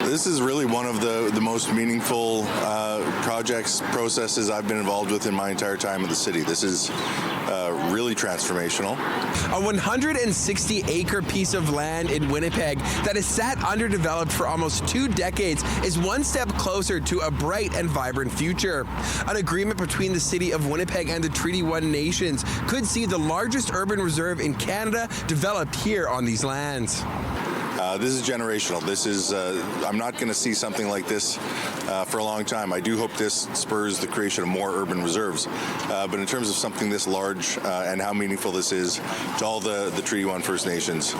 This is really one of the most meaningful processes I've been involved with in my entire time in the city. This is really transformational. A 160-acre piece of land in Winnipeg that has sat underdeveloped for almost 2 decades is one step closer to a bright and vibrant future. An agreement between the City of Winnipeg and the Treaty 1 nations could see the largest urban reserve in Canada developed here on these lands. This is generational. This is, I'm not going to see something like this for a long time. I do hope this spurs the creation of more urban reserves. But in terms of something this large and how meaningful this is to all the Treaty 1 First Nations,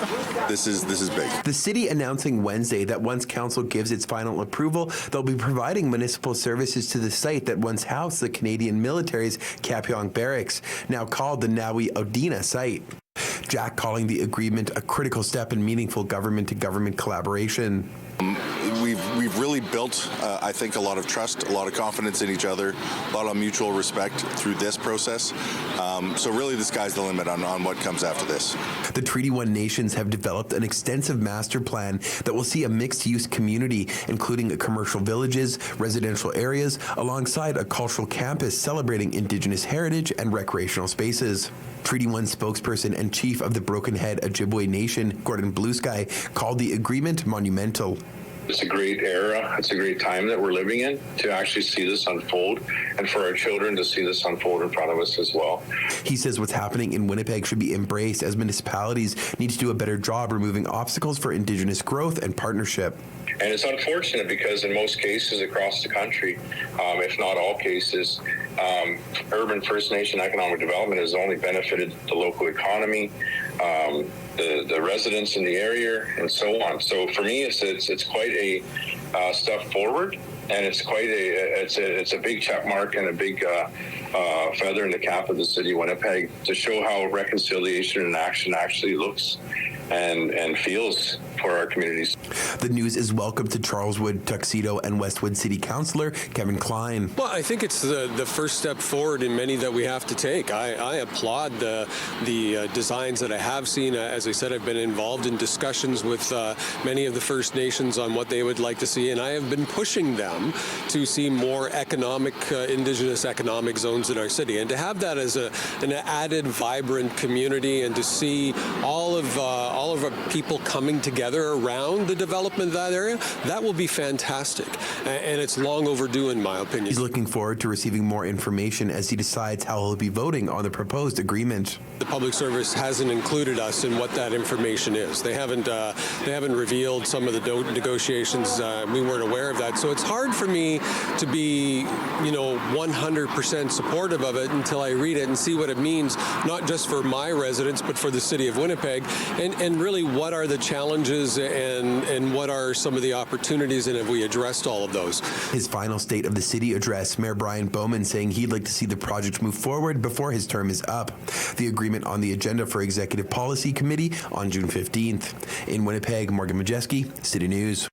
this is big. The city announcing Wednesday that once council gives its final approval, they'll be providing municipal services to the site that once housed the Canadian military's Kaypong Barracks, now called the Nawi Odina site. Jack calling the agreement a critical step in meaningful government-to-government collaboration. We've really built, I think, a lot of trust, a lot of confidence in each other, a lot of mutual respect through this process. So really the sky's the limit on what comes after this. The Treaty 1 nations have developed an extensive master plan that will see a mixed-use community, including commercial villages, residential areas, alongside a cultural campus celebrating Indigenous heritage and recreational spaces. Treaty 1 spokesperson and chief of the Broken Head Ojibwe Nation, Gordon Bluesky, called the agreement monumental. It's a great era. It's a great time that we're living in to actually see this unfold and for our children to see this unfold in front of us as well. He says what's happening in Winnipeg should be embraced as municipalities need to do a better job removing obstacles for Indigenous growth and partnership. And it's unfortunate because in most cases across the country, if not all cases, urban First Nation economic development has only benefited the local economy, the residents in the area, and so on. So for me, it's quite a step forward, and it's a big check mark and a big feather in the cap of the city of Winnipeg to show how reconciliation in action actually looks and feels for our communities. The news is welcome to Charleswood, Tuxedo, and Westwood City Councillor Kevin Klein. Well, I think it's the first step forward in many that we have to take. I applaud the designs that I have seen. As I said, I've been involved in discussions with many of the First Nations on what they would like to see, and I have been pushing them to see more economic, Indigenous economic zones in our city, and to have that as an added, vibrant community, and to see all of our people coming together around the development of that area, that will be fantastic. And it's long overdue in my opinion. He's looking forward to receiving more information as he decides how he'll be voting on the proposed agreement. The Public Service hasn't included us in what that information is. They haven't revealed some of the negotiations. We weren't aware of that. So it's hard for me to be, 100% supportive of it until I read it and see what it means, not just for my residents, but for the city of Winnipeg, and really what are the challenges and what are some of the opportunities, and have we addressed all of those? His final State of the City address, Mayor Brian Bowman saying he'd like to see the project move forward before his term is up. The agreement on the agenda for Executive Policy Committee on June 15th. In Winnipeg, Modjeski, City News.